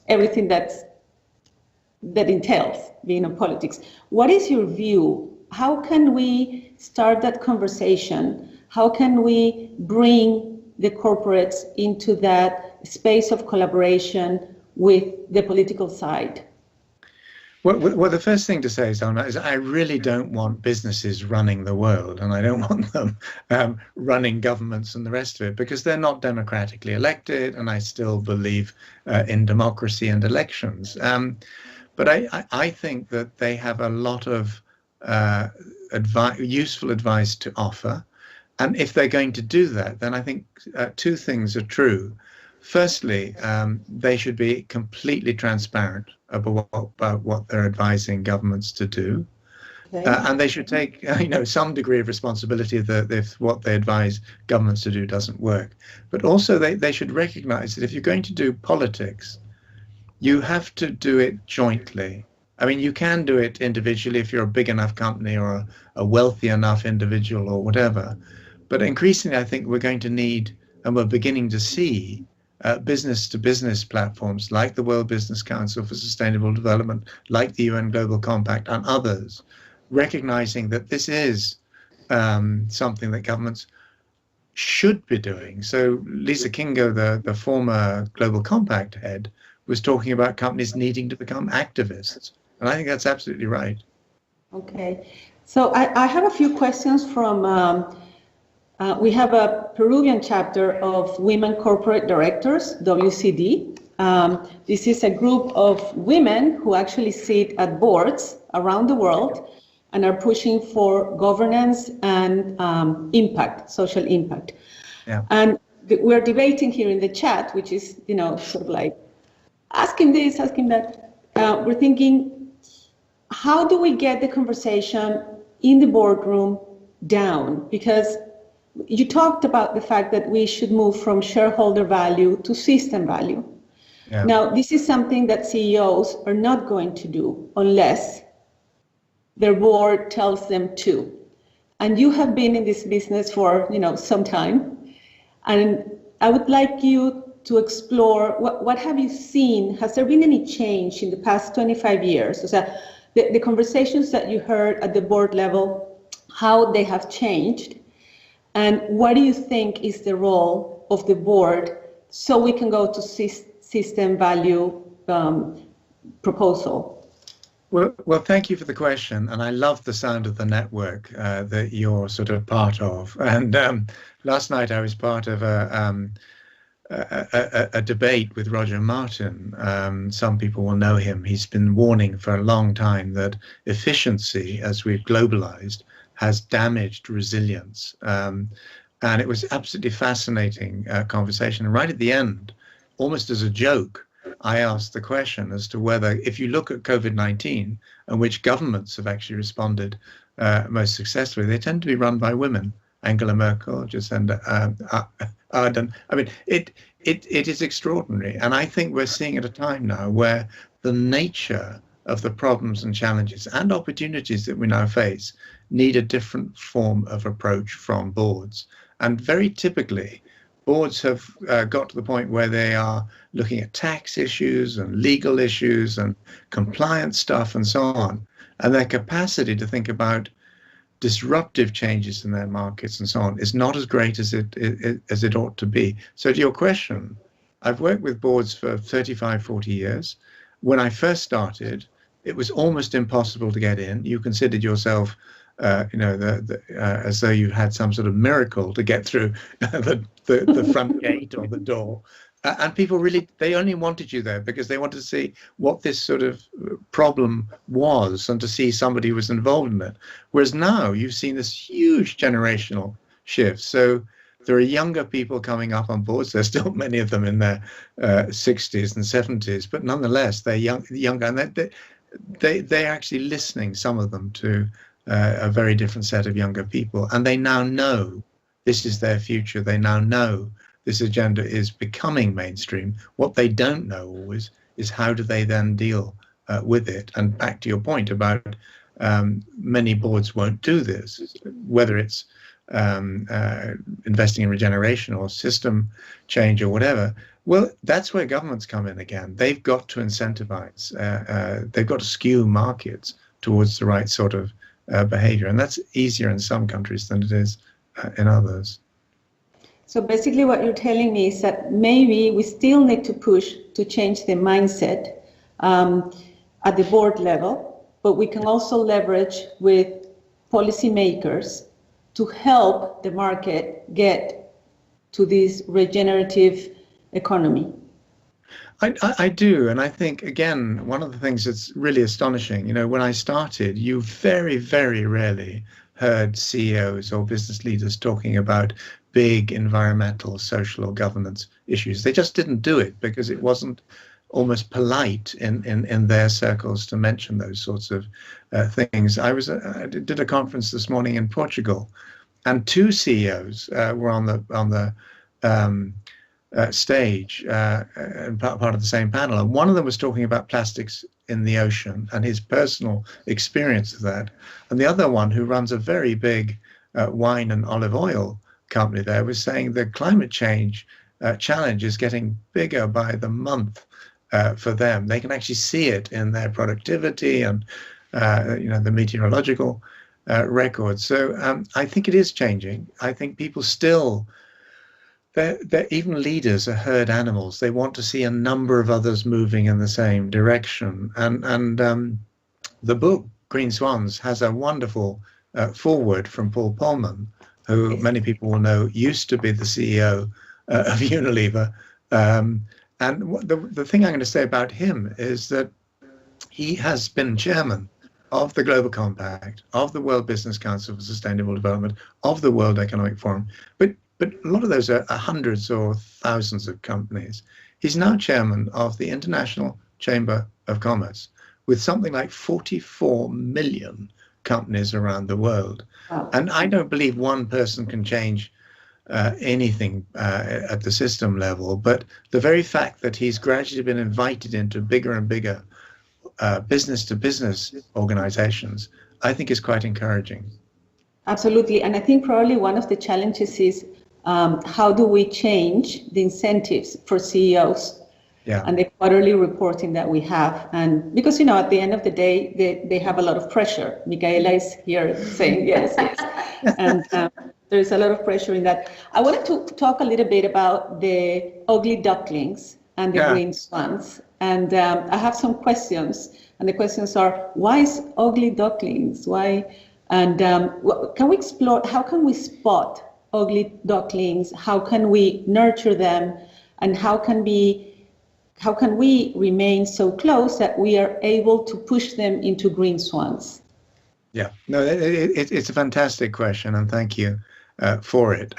everything that entails being in politics. What is your view? How can we start that conversation? How can we bring the corporates into that space of collaboration with the political side? Well, the first thing to say, Zalma, is I really don't want businesses running the world, and I don't want them running governments and the rest of it, because they're not democratically elected, and I still believe in democracy and elections. But I think that they have a lot of useful advice to offer. And if they're going to do that, then I think two things are true. Firstly, they should be completely transparent about what they're advising governments to do. Okay. And they should take some degree of responsibility if what they advise governments to do doesn't work. But also they should recognize that if you're going to do politics, you have to do it jointly. I mean, you can do it individually if you're a big enough company or a wealthy enough individual or whatever. But increasingly, I think we're going to need, and we're beginning to see, business-to-business platforms like the World Business Council for Sustainable Development, like the UN Global Compact and others, recognizing that this is something that governments should be doing. So Lisa Kingo, the former Global Compact head, was talking about companies needing to become activists. And I think that's absolutely right. Okay. So I have a few questions from, we have a Peruvian chapter of Women Corporate Directors, WCD. This is a group of women who actually sit at boards around the world and are pushing for governance and impact, social impact. Yeah. And we're debating here in the chat, which is, sort of like, asking this, asking that. We're thinking, how do we get the conversation in the boardroom down? Because you talked about the fact that we should move from shareholder value to system value. Yeah. Now, this is something that CEOs are not going to do unless their board tells them to. And you have been in this business for, some time. And I would like you to explore what have you seen? Has there been any change in the past 25 years? So the conversations that you heard at the board level, how they have changed, and what do you think is the role of the board so we can go to system value proposal? Well, thank you for the question, and I love the sound of the network that you're sort of part of. And last night I was part of a debate with Roger Martin. Some people will know him. He's been warning for a long time that efficiency, as we've globalized, has damaged resilience. And it was absolutely fascinating conversation. And right at the end, almost as a joke, I asked the question as to whether, if you look at COVID-19 and which governments have actually responded most successfully, they tend to be run by women. Angela Merkel, Jacinda Ardern. I mean, it is extraordinary. And I think we're seeing at a time now where the nature of the problems and challenges and opportunities that we now face need a different form of approach from boards. And very typically, boards have got to the point where they are looking at tax issues and legal issues and compliance stuff and so on. And their capacity to think about disruptive changes in their markets and so on is not as great as it ought to be. So to your question, I've worked with boards for 35, 40 years. When I first started, it was almost impossible to get in. You considered yourself, as though you had some sort of miracle to get through the front gate or the door. And people really, they only wanted you there because they wanted to see what this sort of problem was and to see somebody who was involved in it. Whereas now you've seen this huge generational shift. So there are younger people coming up on boards. There's still many of them in their 60s and 70s, but nonetheless, they're younger, and they're actually listening, some of them, to a very different set of younger people. And they now know this is their future. They now know this agenda is becoming mainstream. What they don't know always is how do they then deal with it. And back to your point about many boards won't do this, whether it's investing in regeneration or system change or whatever. Well, that's where governments come in again. They've got to incentivize. They've got to skew markets towards the right sort of behavior. And that's easier in some countries than it is in others. So basically what you're telling me is that maybe we still need to push to change the mindset at the board level, but we can also leverage with policymakers to help the market get to this regenerative economy. I do, and I think, again, one of the things that's really astonishing, when I started, you very, very rarely heard CEOs or business leaders talking about big environmental, social, or governance issues. They just didn't do it because it wasn't almost polite in their circles to mention those sorts of things. I did a conference this morning in Portugal, and two CEOs were on the stage and part of the same panel, and one of them was talking about plastics in the ocean and his personal experience of that, and the other one, who runs a very big wine and olive oil company there, was saying the climate change challenge is getting bigger by the month for them. They can actually see it in their productivity and the meteorological records. So I think it is changing. I think people still, they're even leaders are herd animals. They want to see a number of others moving in the same direction. And the book Green Swans has a wonderful foreword from Paul Polman, who many people will know used to be the CEO of Unilever. And the thing I'm going to say about him is that he has been chairman of the Global Compact, of the World Business Council for Sustainable Development, of the World Economic Forum. But a lot of those are hundreds or thousands of companies. He's now chairman of the International Chamber of Commerce, with something like 44 million companies around the world. Wow. And I don't believe one person can change anything at the system level, but the very fact that he's gradually been invited into bigger and bigger business-to-business organizations, I think is quite encouraging. Absolutely, and I think probably one of the challenges is how do we change the incentives for CEOs and the quarterly reporting that we have? And because, at the end of the day, they have a lot of pressure. Micaela is here saying yes. And there's a lot of pressure in that. I wanted to talk a little bit about the ugly ducklings and the green swans. And I have some questions. And the questions are, why is ugly ducklings? Why? And can we explore, how can we spot ugly ducklings? How can we nurture them? And how can we remain so close that we are able to push them into green swans? Yeah, no, it's a fantastic question, and thank you for it.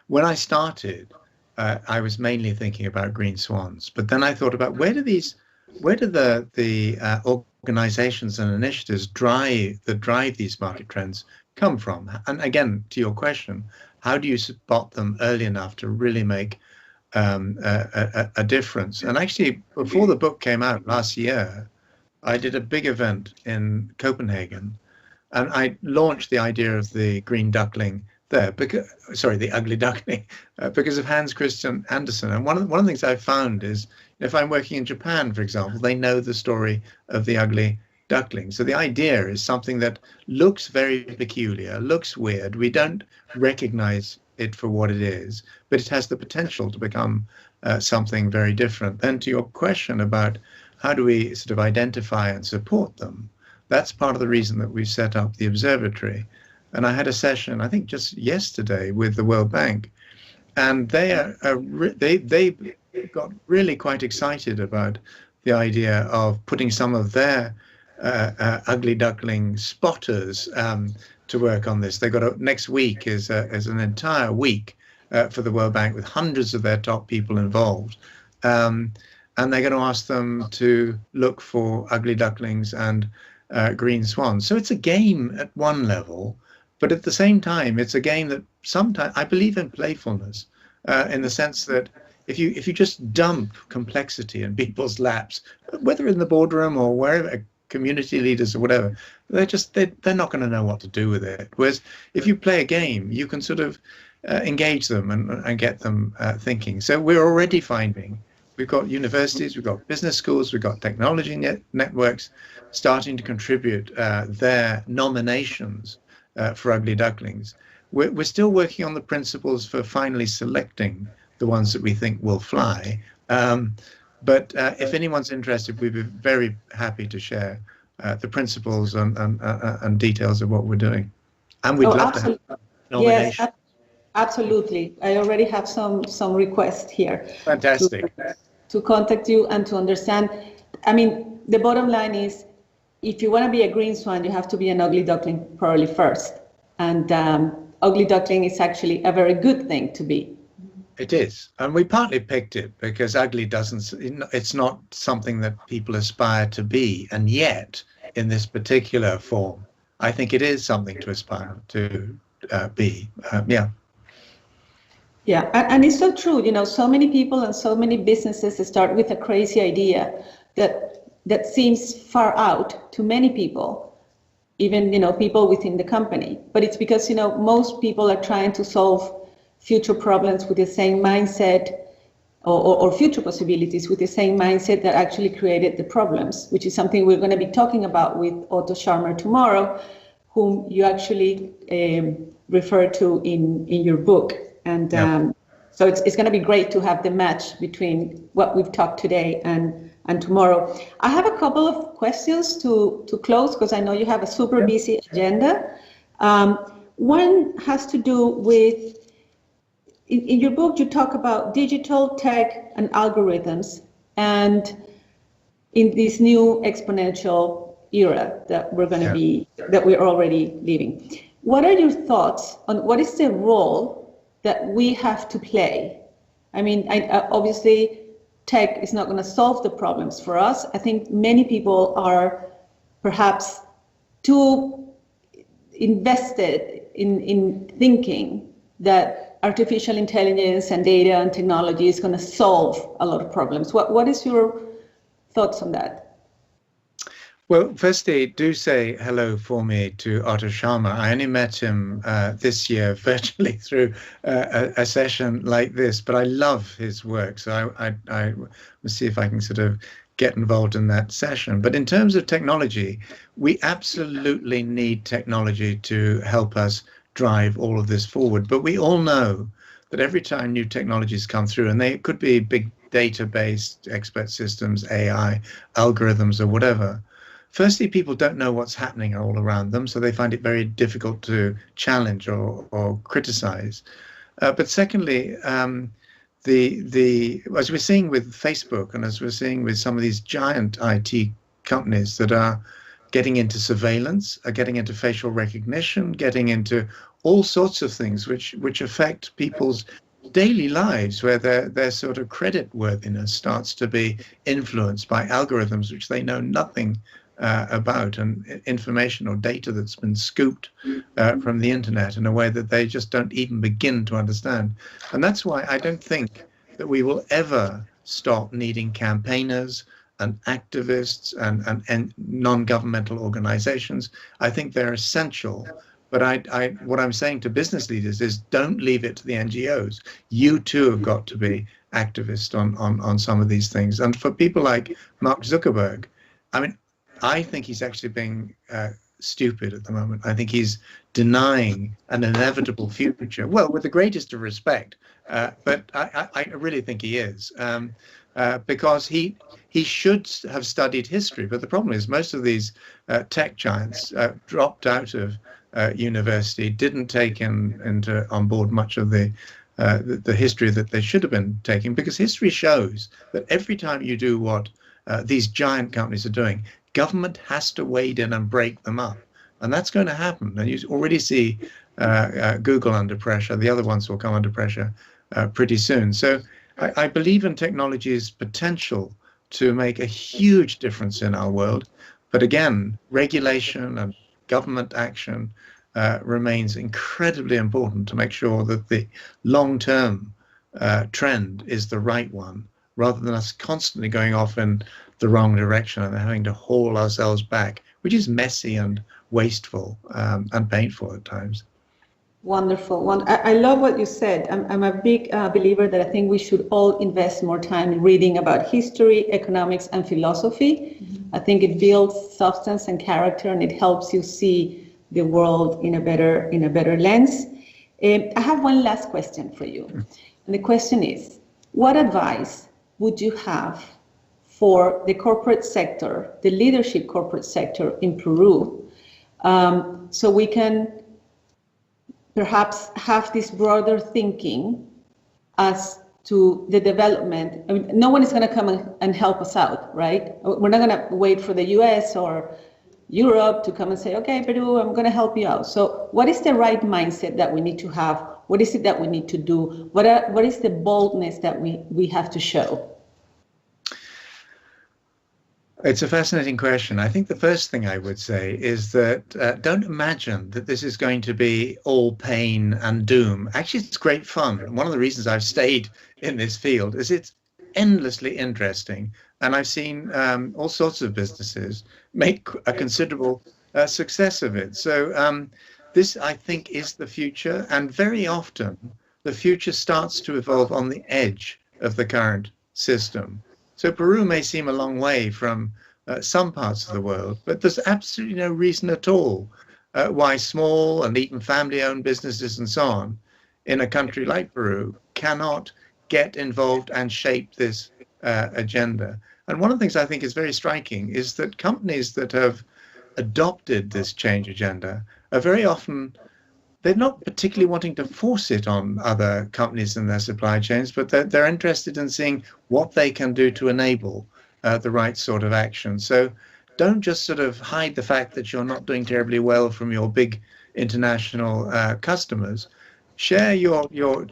When I started, I was mainly thinking about green swans, but then I thought about where do the organizations and initiatives that drive these market trends come from? And again, to your question, how do you spot them early enough to really make a difference? And actually, before the book came out last year, I did a big event in Copenhagen, and I launched the idea of the green duckling there, the ugly duckling, because of Hans Christian Andersen. And one of the things I found is, if I'm working in Japan, for example, they know the story of the ugly duckling. So the idea is something that looks very peculiar, looks weird. We don't recognize it for what it is, but it has the potential to become something very different. Then to your question about how do we sort of identify and support them, that's part of the reason that we set up the observatory. And I had a session, I think just yesterday, with the World Bank, and they got really quite excited about the idea of putting some of their ugly duckling spotters to work on this. They got next week is an entire week for the World Bank with hundreds of their top people involved, and they're going to ask them to look for ugly ducklings and green swans. So it's a game at one level, but at the same time, it's a game that sometimes I believe in playfulness, in the sense that if you just dump complexity in people's laps, whether in the boardroom or wherever, community leaders or whatever, they're not going to know what to do with it. Whereas if you play a game, you can sort of engage them and get them thinking. So we're already finding we've got universities, we've got business schools, we've got technology networks starting to contribute their nominations for Ugly Ducklings. We're still working on the principles for finally selecting the ones that we think will fly. But if anyone's interested, we'd be very happy to share the principles and details of what we're doing. And we'd love to have nominations. Yes, absolutely. I already have some requests here. Fantastic. To contact you and to understand. I mean, the bottom line is, if you want to be a green swan, you have to be an ugly duckling probably first. And ugly duckling is actually a very good thing to be. It is. And we partly picked it because ugly it's not something that people aspire to be. And yet, in this particular form, I think it is something to aspire to be. Yeah, and it's so true. You know, so many people and so many businesses start with a crazy idea that seems far out to many people, even, you know, people within the company. But it's because, you know, most people are trying to solve future problems with the same mindset or future possibilities with the same mindset that actually created the problems, which is something we're going to be talking about with Otto Scharmer tomorrow, whom you actually refer to in your book. And so it's going to be great to have the match between what we've talked today and tomorrow. I have a couple of questions to close, because I know you have a super busy agenda. One has to do with, in your book, you talk about digital tech and algorithms, and in this new exponential era that we're going to that we're already living. What are your thoughts on what is the role that we have to play? I mean, obviously, tech is not going to solve the problems for us. I think many people are perhaps too invested in thinking that artificial intelligence and data and technology is going to solve a lot of problems. What is your thoughts on that? Well, firstly, do say hello for me to Otto Scharmer. I only met him this year virtually through a session like this, but I love his work. So I will see if I can sort of get involved in that session. But in terms of technology, we absolutely need technology to help us drive all of this forward. But we all know that every time new technologies come through, and they could be big data-based expert systems, AI, algorithms, or whatever, firstly, people don't know what's happening all around them, so they find it very difficult to challenge or criticize. But secondly, as we're seeing with Facebook, and as we're seeing with some of these giant IT companies that are getting into surveillance, are getting into facial recognition, getting into all sorts of things which affect people's daily lives, where their sort of credit worthiness starts to be influenced by algorithms which they know nothing about, and information or data that's been scooped from the internet in a way that they just don't even begin to understand. And that's why I don't think that we will ever stop needing campaigners and activists and non-governmental organizations. I think they're essential. But what I'm saying to business leaders is, don't leave it to the NGOs. You too have got to be activists on some of these things. And for people like Mark Zuckerberg, I mean, I think he's actually being stupid at the moment. I think he's denying an inevitable future. Well, with the greatest of respect, but I really think he is, because he should have studied history. But the problem is, most of these tech giants dropped out of university, didn't take on board much of the history that they should have been taking, because history shows that every time you do what these giant companies are doing, government has to wade in and break them up. And that's going to happen. And you already see Google under pressure. The other ones will come under pressure pretty soon. So I believe in technology's potential to make a huge difference in our world. But again, regulation and government action remains incredibly important to make sure that the long-term trend is the right one, rather than us constantly going off in the wrong direction and having to haul ourselves back, which is messy and wasteful and painful at times. Wonderful. I love what you said. I'm a big believer that I think we should all invest more time in reading about history, economics, and philosophy. Mm-hmm. I think it builds substance and character, and it helps you see the world in a better lens. I have one last question for you. And the question is, what advice would you have for the corporate sector, the leadership corporate sector in Peru, so we can perhaps have this broader thinking as to the development? I mean, no one is going to come and help us out, right? We're not going to wait for the US or Europe to come and say, okay, Peru, I'm going to help you out. So what is the right mindset that we need to have? What is it that we need to do? What is the boldness that we have to show? It's a fascinating question. I think the first thing I would say is that don't imagine that this is going to be all pain and doom. Actually, it's great fun. And one of the reasons I've stayed in this field is it's endlessly interesting. And I've seen all sorts of businesses make a considerable success of it. So this, I think, is the future. And very often, the future starts to evolve on the edge of the current system. So Peru may seem a long way from some parts of the world, but there's absolutely no reason at all why small and even family-owned businesses and so on in a country like Peru cannot get involved and shape this agenda. And one of the things I think is very striking is that companies that have adopted this change agenda are very often, they're not particularly wanting to force it on other companies in their supply chains, but they're interested in seeing what they can do to enable the right sort of action. So don't just sort of hide the fact that you're not doing terribly well from your big international customers. Share your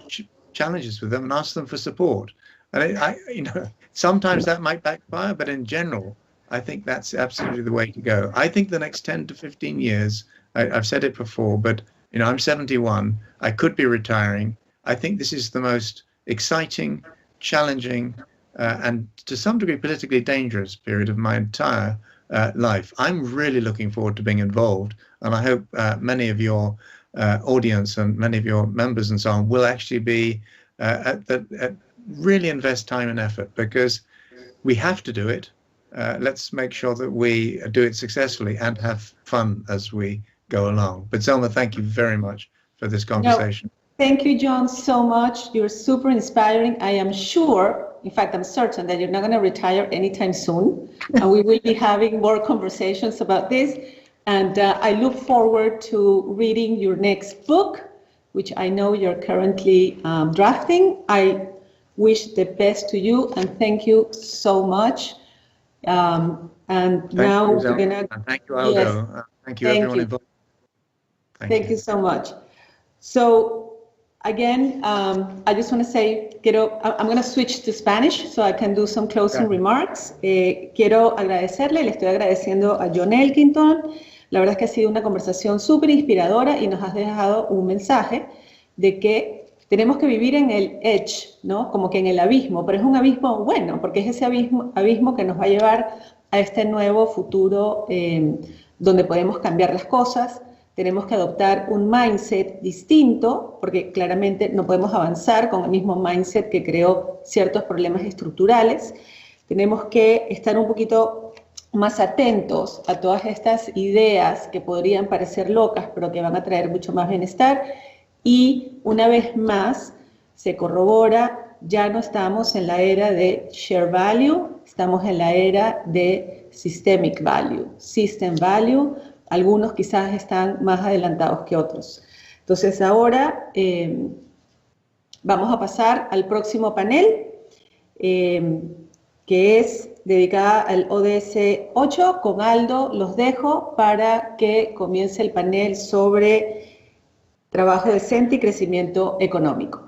challenges with them and ask them for support. And sometimes that might backfire, but in general, I think that's absolutely the way to go. I think the next 10 to 15 years, I've said it before, but I'm 71. I could be retiring. I think this is the most exciting, challenging, and to some degree politically dangerous period of my entire life. I'm really looking forward to being involved, and I hope many of your audience and many of your members and so on will actually be really invest time and effort, because we have to do it. Let's make sure that we do it successfully and have fun as we go along. But Selma, thank you very much for this conversation. Thank you, John, so much. You're super inspiring. I am sure, in fact, I'm certain that you're not going to retire anytime soon. And we will be having more conversations about this. And I look forward to reading your next book, which I know you're currently drafting. I wish the best to you, and thank you so much. And now we're going to... Thank you, Aldo. Yes. Thank you, everyone involved. Thank you so much. So again, I just want to say, I'm going to switch to Spanish so I can do some closing remarks. Quiero agradecerle, le estoy agradeciendo a John Elkington. La verdad es que ha sido una conversación súper inspiradora y nos has dejado un mensaje de que tenemos que vivir en el edge, ¿no? Como que en el abismo, pero es un abismo bueno, porque es ese abismo que nos va a llevar a este nuevo futuro donde podemos cambiar las cosas. Tenemos que adoptar un mindset distinto, porque claramente no podemos avanzar con el mismo mindset que creó ciertos problemas estructurales. Tenemos que estar un poquito más atentos a todas estas ideas que podrían parecer locas, pero que van a traer mucho más bienestar. Y una vez más se corrobora, ya no estamos en la era de share value, estamos en la era de systemic value, system value. Algunos quizás están más adelantados que otros. Entonces ahora vamos a pasar al próximo panel, que es dedicada al ODS 8. Con Aldo los dejo para que comience el panel sobre trabajo decente y crecimiento económico.